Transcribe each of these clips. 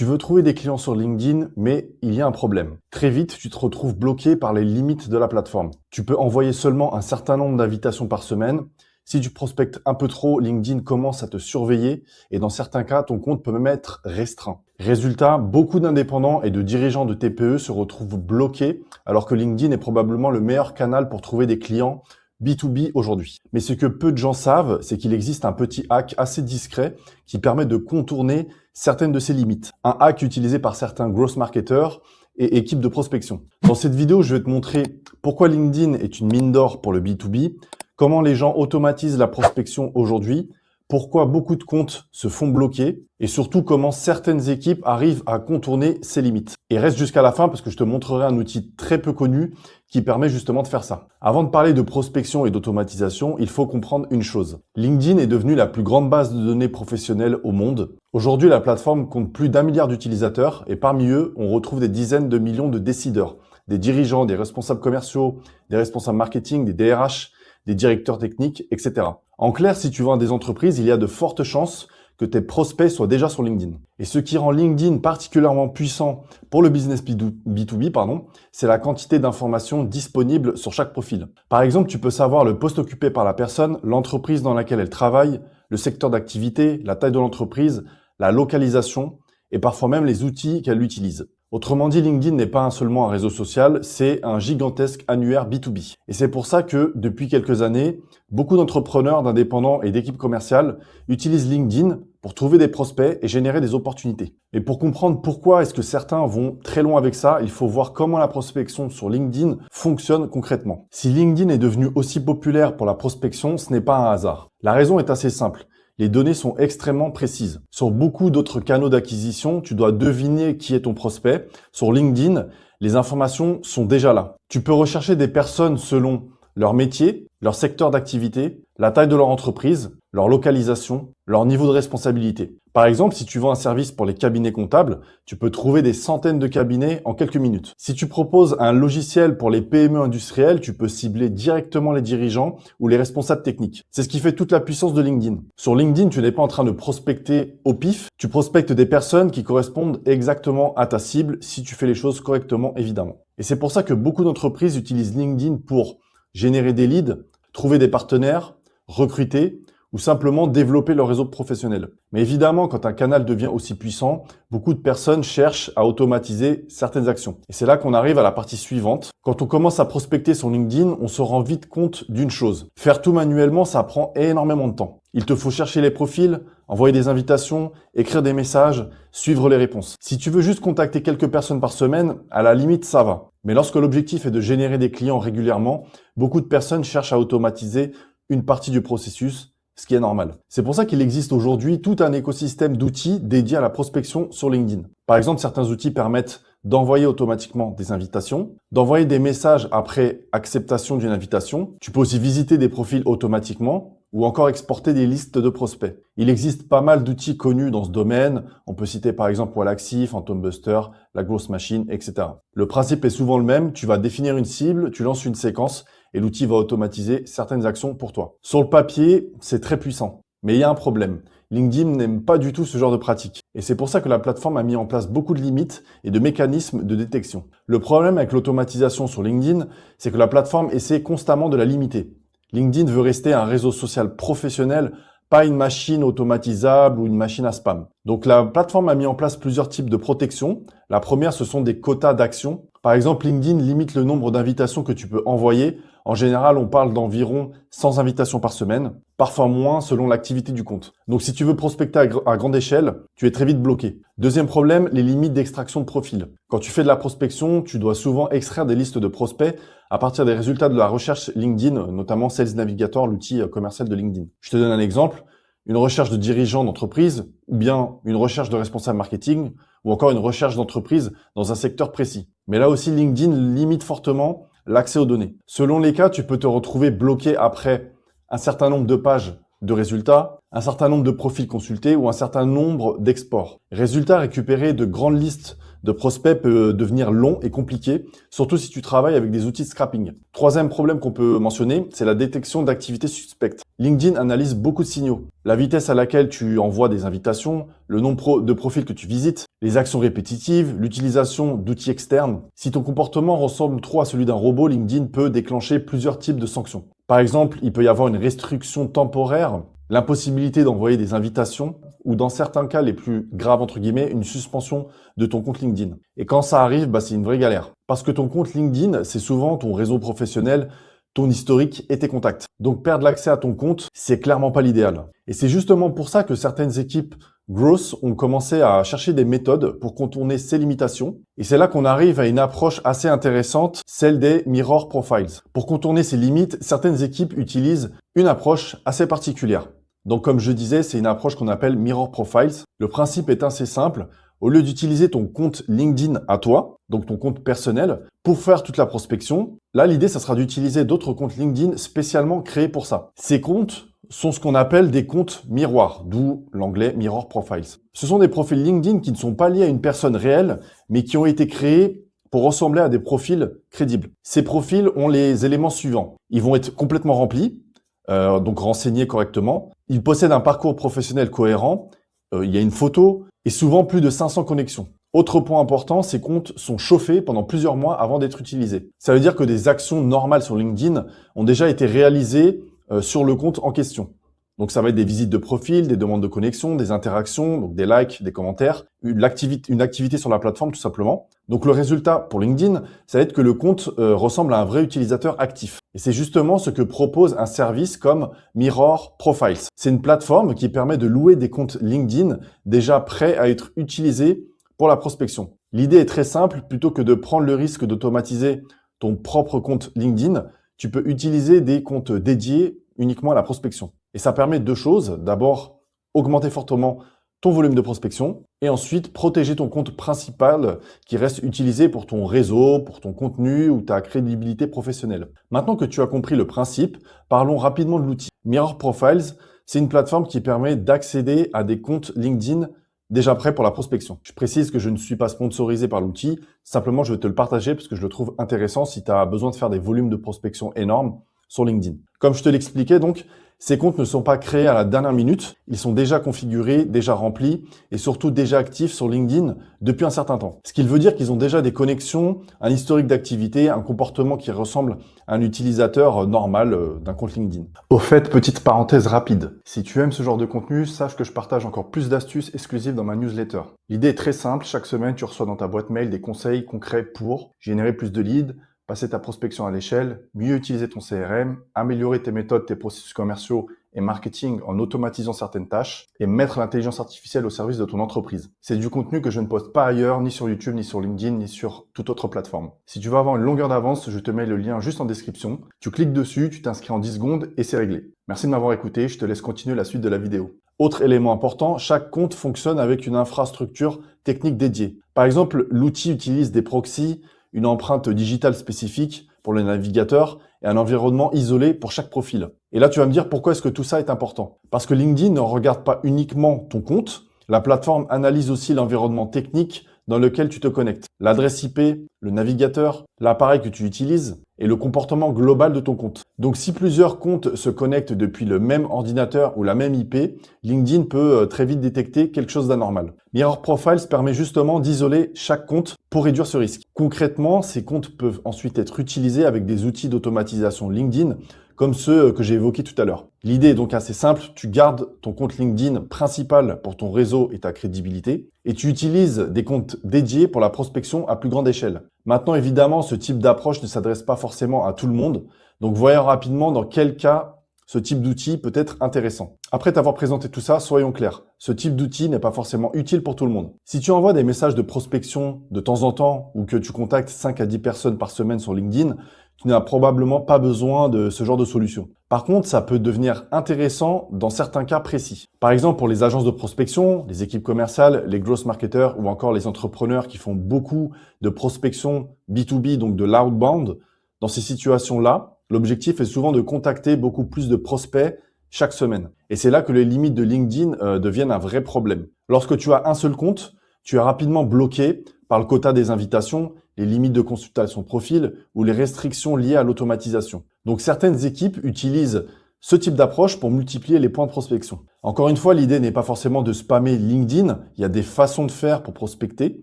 Tu veux trouver des clients sur LinkedIn, mais il y a un problème. Très vite, tu te retrouves bloqué par les limites de la plateforme. Tu peux envoyer seulement un certain nombre d'invitations par semaine. Si tu prospectes un peu trop, LinkedIn commence à te surveiller et dans certains cas, ton compte peut même être restreint. Résultat, beaucoup d'indépendants et de dirigeants de TPE se retrouvent bloqués alors que LinkedIn est probablement le meilleur canal pour trouver des clients B2B aujourd'hui. Mais ce que peu de gens savent, c'est qu'il existe un petit hack assez discret qui permet de contourner certaines de ces limites. Un hack utilisé par certains growth marketers et équipes de prospection. Dans cette vidéo, je vais te montrer pourquoi LinkedIn est une mine d'or pour le B2B, comment les gens automatisent la prospection aujourd'hui, pourquoi beaucoup de comptes se font bloquer et surtout comment certaines équipes arrivent à contourner ces limites. Et reste jusqu'à la fin parce que je te montrerai un outil très peu connu qui permet justement de faire ça. Avant de parler de prospection et d'automatisation, il faut comprendre une chose. LinkedIn est devenue la plus grande base de données professionnelle au monde. Aujourd'hui, la plateforme compte plus d'1 milliard d'utilisateurs et parmi eux, on retrouve des dizaines de millions de décideurs, des dirigeants, des responsables commerciaux, des responsables marketing, des DRH, des directeurs techniques, etc. En clair, si tu vends à des entreprises, il y a de fortes chances que tes prospects soient déjà sur LinkedIn. Et ce qui rend LinkedIn particulièrement puissant pour le business B2B, c'est la quantité d'informations disponibles sur chaque profil. Par exemple, tu peux savoir le poste occupé par la personne, l'entreprise dans laquelle elle travaille, le secteur d'activité, la taille de l'entreprise, la localisation et parfois même les outils qu'elle utilise. Autrement dit, LinkedIn n'est pas seulement un réseau social, c'est un gigantesque annuaire B2B. Et c'est pour ça que, depuis quelques années, beaucoup d'entrepreneurs, d'indépendants et d'équipes commerciales utilisent LinkedIn pour trouver des prospects et générer des opportunités. Et pour comprendre pourquoi est-ce que certains vont très loin avec ça, il faut voir comment la prospection sur LinkedIn fonctionne concrètement. Si LinkedIn est devenu aussi populaire pour la prospection, ce n'est pas un hasard. La raison est assez simple. Les données sont extrêmement précises. Sur beaucoup d'autres canaux d'acquisition, tu dois deviner qui est ton prospect. Sur LinkedIn, les informations sont déjà là. Tu peux rechercher des personnes selon leur métier, leur secteur d'activité, la taille de leur entreprise, leur localisation, leur niveau de responsabilité. Par exemple, si tu vends un service pour les cabinets comptables, tu peux trouver des centaines de cabinets en quelques minutes. Si tu proposes un logiciel pour les PME industrielles, tu peux cibler directement les dirigeants ou les responsables techniques. C'est ce qui fait toute la puissance de LinkedIn. Sur LinkedIn, tu n'es pas en train de prospecter au pif, tu prospectes des personnes qui correspondent exactement à ta cible si tu fais les choses correctement, évidemment. Et c'est pour ça que beaucoup d'entreprises utilisent LinkedIn pour générer des leads, trouver des partenaires, recruter ou simplement développer leur réseau professionnel. Mais évidemment, quand un canal devient aussi puissant, beaucoup de personnes cherchent à automatiser certaines actions. Et c'est là qu'on arrive à la partie suivante. Quand on commence à prospecter sur LinkedIn, on se rend vite compte d'une chose. Faire tout manuellement, ça prend énormément de temps. Il te faut chercher les profils, envoyer des invitations, écrire des messages, suivre les réponses. Si tu veux juste contacter quelques personnes par semaine, à la limite, ça va. Mais lorsque l'objectif est de générer des clients régulièrement, beaucoup de personnes cherchent à automatiser une partie du processus, ce qui est normal. C'est pour ça qu'il existe aujourd'hui tout un écosystème d'outils dédiés à la prospection sur LinkedIn. Par exemple, certains outils permettent d'envoyer automatiquement des invitations, d'envoyer des messages après acceptation d'une invitation. Tu peux aussi visiter des profils automatiquement ou encore exporter des listes de prospects. Il existe pas mal d'outils connus dans ce domaine. On peut citer par exemple Wallaxy, Phantom Buster, la Growth Machine, etc. Le principe est souvent le même. Tu vas définir une cible, tu lances une séquence et l'outil va automatiser certaines actions pour toi. Sur le papier, c'est très puissant. Mais il y a un problème. LinkedIn n'aime pas du tout ce genre de pratique. Et c'est pour ça que la plateforme a mis en place beaucoup de limites et de mécanismes de détection. Le problème avec l'automatisation sur LinkedIn, c'est que la plateforme essaie constamment de la limiter. LinkedIn veut rester un réseau social professionnel, pas une machine automatisable ou une machine à spam. Donc la plateforme a mis en place plusieurs types de protections. La première, ce sont des quotas d'actions. Par exemple, LinkedIn limite le nombre d'invitations que tu peux envoyer. En général, on parle d'environ 100 invitations par semaine, parfois moins selon l'activité du compte. Donc si tu veux prospecter à grande échelle, tu es très vite bloqué. Deuxième problème, les limites d'extraction de profil. Quand tu fais de la prospection, tu dois souvent extraire des listes de prospects à partir des résultats de la recherche LinkedIn, notamment Sales Navigator, l'outil commercial de LinkedIn. Je te donne un exemple. Une recherche de dirigeant d'entreprise ou bien une recherche de responsable marketing ou encore une recherche d'entreprise dans un secteur précis. Mais là aussi, LinkedIn limite fortement l'accès aux données. Selon les cas, tu peux te retrouver bloqué après un certain nombre de pages de résultats, un certain nombre de profils consultés ou un certain nombre d'exports. Résultat, récupérer de grandes listes de prospects peut devenir long et compliqué, surtout si tu travailles avec des outils de scrapping. Troisième problème qu'on peut mentionner, c'est la détection d'activités suspectes. LinkedIn analyse beaucoup de signaux. La vitesse à laquelle tu envoies des invitations, le nombre de profils que tu visites, les actions répétitives, l'utilisation d'outils externes. Si ton comportement ressemble trop à celui d'un robot, LinkedIn peut déclencher plusieurs types de sanctions. Par exemple, il peut y avoir une restriction temporaire, l'impossibilité d'envoyer des invitations ou dans certains cas les plus graves, entre guillemets, une suspension de ton compte LinkedIn. Et quand ça arrive, c'est une vraie galère. Parce que ton compte LinkedIn, c'est souvent ton réseau professionnel, ton historique et tes contacts. Donc perdre l'accès à ton compte, c'est clairement pas l'idéal. Et c'est justement pour ça que certaines équipes growth ont commencé à chercher des méthodes pour contourner ces limitations. Et c'est là qu'on arrive à une approche assez intéressante, celle des Mirror Profiles. Pour contourner ces limites, certaines équipes utilisent une approche assez particulière. Donc comme je disais, c'est une approche qu'on appelle Mirror Profiles. Le principe est assez simple. Au lieu d'utiliser ton compte LinkedIn à toi, donc ton compte personnel, pour faire toute la prospection, là, l'idée, ça sera d'utiliser d'autres comptes LinkedIn spécialement créés pour ça. Ces comptes sont ce qu'on appelle des comptes miroirs, d'où l'anglais Mirror Profiles. Ce sont des profils LinkedIn qui ne sont pas liés à une personne réelle, mais qui ont été créés pour ressembler à des profils crédibles. Ces profils ont les éléments suivants. Ils vont être complètement remplis, donc renseignés correctement. Ils possèdent un parcours professionnel cohérent. Il y a une photo et souvent plus de 500 connexions. Autre point important, ces comptes sont chauffés pendant plusieurs mois avant d'être utilisés. Ça veut dire que des actions normales sur LinkedIn ont déjà été réalisées sur le compte en question. Donc ça va être des visites de profil, des demandes de connexion, des interactions, donc des likes, des commentaires, une activité sur la plateforme tout simplement. Donc le résultat pour LinkedIn, ça va être que le compte ressemble à un vrai utilisateur actif. Et c'est justement ce que propose un service comme Mirror Profiles. C'est une plateforme qui permet de louer des comptes LinkedIn déjà prêts à être utilisés pour la prospection. L'idée est très simple, plutôt que de prendre le risque d'automatiser ton propre compte LinkedIn, tu peux utiliser des comptes dédiés uniquement à la prospection. Et ça permet deux choses. D'abord, augmenter fortement ton volume de prospection et ensuite protéger ton compte principal qui reste utilisé pour ton réseau, pour ton contenu ou ta crédibilité professionnelle. Maintenant que tu as compris le principe, parlons rapidement de l'outil. Mirror Profiles, c'est une plateforme qui permet d'accéder à des comptes LinkedIn déjà prêts pour la prospection. Je précise que je ne suis pas sponsorisé par l'outil, simplement je vais te le partager parce que je le trouve intéressant si tu as besoin de faire des volumes de prospection énormes sur LinkedIn. Comme je te l'expliquais donc, ces comptes ne sont pas créés à la dernière minute, ils sont déjà configurés, déjà remplis et surtout déjà actifs sur LinkedIn depuis un certain temps. Ce qui veut dire qu'ils ont déjà des connexions, un historique d'activité, un comportement qui ressemble à un utilisateur normal d'un compte LinkedIn. Au fait, petite parenthèse rapide, si tu aimes ce genre de contenu, sache que je partage encore plus d'astuces exclusives dans ma newsletter. L'idée est très simple, chaque semaine tu reçois dans ta boîte mail des conseils concrets pour générer plus de leads, passer ta prospection à l'échelle, mieux utiliser ton CRM, améliorer tes méthodes, tes processus commerciaux et marketing en automatisant certaines tâches et mettre l'intelligence artificielle au service de ton entreprise. C'est du contenu que je ne poste pas ailleurs, ni sur YouTube, ni sur LinkedIn, ni sur toute autre plateforme. Si tu veux avoir une longueur d'avance, je te mets le lien juste en description. Tu cliques dessus, tu t'inscris en 10 secondes et c'est réglé. Merci de m'avoir écouté, je te laisse continuer la suite de la vidéo. Autre élément important, chaque compte fonctionne avec une infrastructure technique dédiée. Par exemple, l'outil utilise des proxys, une empreinte digitale spécifique pour le navigateur et un environnement isolé pour chaque profil. Et là, tu vas me dire pourquoi est-ce que tout ça est important? Parce que LinkedIn ne regarde pas uniquement ton compte, la plateforme analyse aussi l'environnement technique dans lequel tu te connectes. L'adresse IP, le navigateur, l'appareil que tu utilises et le comportement global de ton compte. Donc si plusieurs comptes se connectent depuis le même ordinateur ou la même IP, LinkedIn peut très vite détecter quelque chose d'anormal. Mirror Profiles permet justement d'isoler chaque compte pour réduire ce risque. Concrètement, ces comptes peuvent ensuite être utilisés avec des outils d'automatisation LinkedIn comme ceux que j'ai évoqués tout à l'heure. L'idée est donc assez simple, tu gardes ton compte LinkedIn principal pour ton réseau et ta crédibilité et tu utilises des comptes dédiés pour la prospection à plus grande échelle. Maintenant, évidemment, ce type d'approche ne s'adresse pas forcément à tout le monde, donc voyons rapidement dans quel cas ce type d'outil peut être intéressant. Après t'avoir présenté tout ça, soyons clairs, ce type d'outil n'est pas forcément utile pour tout le monde. Si tu envoies des messages de prospection de temps en temps ou que tu contactes 5 à 10 personnes par semaine sur LinkedIn, tu n'as probablement pas besoin de ce genre de solution. Par contre, ça peut devenir intéressant dans certains cas précis. Par exemple, pour les agences de prospection, les équipes commerciales, les growth marketers ou encore les entrepreneurs qui font beaucoup de prospection B2B, donc de l'outbound, dans ces situations-là, l'objectif est souvent de contacter beaucoup plus de prospects chaque semaine. Et c'est là que les limites de LinkedIn deviennent un vrai problème. Lorsque tu as un seul compte, tu es rapidement bloqué par le quota des invitations, les limites de consultation profil ou les restrictions liées à l'automatisation. Donc certaines équipes utilisent ce type d'approche pour multiplier les points de prospection. Encore une fois, l'idée n'est pas forcément de spammer LinkedIn. Il y a des façons de faire pour prospecter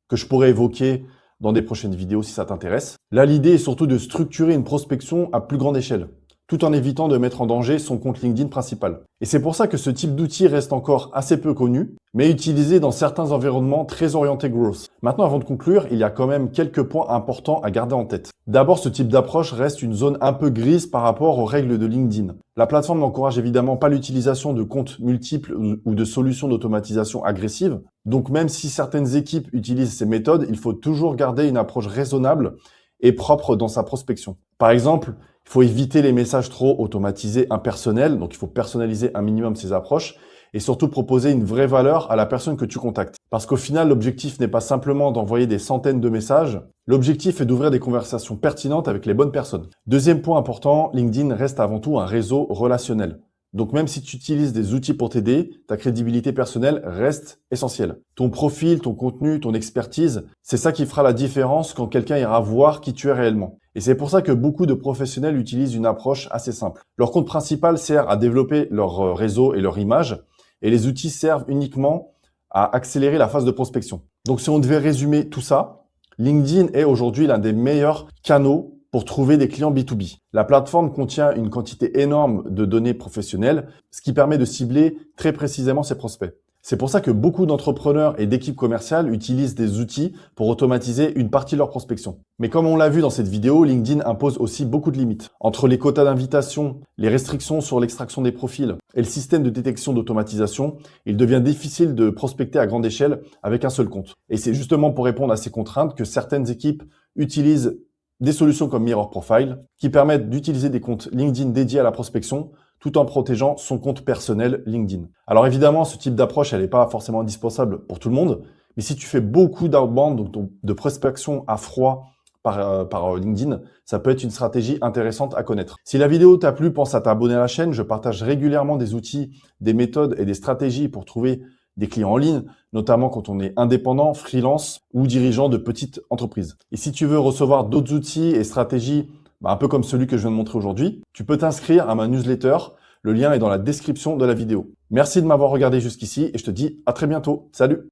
que je pourrais évoquer dans des prochaines vidéos si ça t'intéresse. Là, l'idée est surtout de structurer une prospection à plus grande échelle, tout en évitant de mettre en danger son compte LinkedIn principal. Et c'est pour ça que ce type d'outil reste encore assez peu connu, mais utilisé dans certains environnements très orientés growth. Maintenant, avant de conclure, il y a quand même quelques points importants à garder en tête. D'abord, ce type d'approche reste une zone un peu grise par rapport aux règles de LinkedIn. La plateforme n'encourage évidemment pas l'utilisation de comptes multiples ou de solutions d'automatisation agressives. Donc même si certaines équipes utilisent ces méthodes, il faut toujours garder une approche raisonnable et propre dans sa prospection. Par exemple, il faut éviter les messages trop automatisés, impersonnels. Donc, il faut personnaliser un minimum ses approches et surtout proposer une vraie valeur à la personne que tu contactes. Parce qu'au final, l'objectif n'est pas simplement d'envoyer des centaines de messages. L'objectif est d'ouvrir des conversations pertinentes avec les bonnes personnes. Deuxième point important, LinkedIn reste avant tout un réseau relationnel. Donc, même si tu utilises des outils pour t'aider, ta crédibilité personnelle reste essentielle. Ton profil, ton contenu, ton expertise, c'est ça qui fera la différence quand quelqu'un ira voir qui tu es réellement. Et c'est pour ça que beaucoup de professionnels utilisent une approche assez simple. Leur compte principal sert à développer leur réseau et leur image, et les outils servent uniquement à accélérer la phase de prospection. Donc, si on devait résumer tout ça, LinkedIn est aujourd'hui l'un des meilleurs canaux pour trouver des clients B2B. La plateforme contient une quantité énorme de données professionnelles, ce qui permet de cibler très précisément ses prospects. C'est pour ça que beaucoup d'entrepreneurs et d'équipes commerciales utilisent des outils pour automatiser une partie de leur prospection. Mais comme on l'a vu dans cette vidéo, LinkedIn impose aussi beaucoup de limites. Entre les quotas d'invitation, les restrictions sur l'extraction des profils et le système de détection d'automatisation, il devient difficile de prospecter à grande échelle avec un seul compte. Et c'est justement pour répondre à ces contraintes que certaines équipes utilisent des solutions comme Mirror Profile qui permettent d'utiliser des comptes LinkedIn dédiés à la prospection tout en protégeant son compte personnel LinkedIn. Alors évidemment, ce type d'approche, elle n'est pas forcément indispensable pour tout le monde, mais si tu fais beaucoup d'outbound, donc de prospection à froid par LinkedIn, ça peut être une stratégie intéressante à connaître. Si la vidéo t'a plu, pense à t'abonner à la chaîne. Je partage régulièrement des outils, des méthodes et des stratégies pour trouver des clients en ligne, notamment quand on est indépendant, freelance ou dirigeant de petites entreprises. Et si tu veux recevoir d'autres outils et stratégies, un peu comme celui que je viens de montrer aujourd'hui, tu peux t'inscrire à ma newsletter. Le lien est dans la description de la vidéo. Merci de m'avoir regardé jusqu'ici et je te dis à très bientôt. Salut!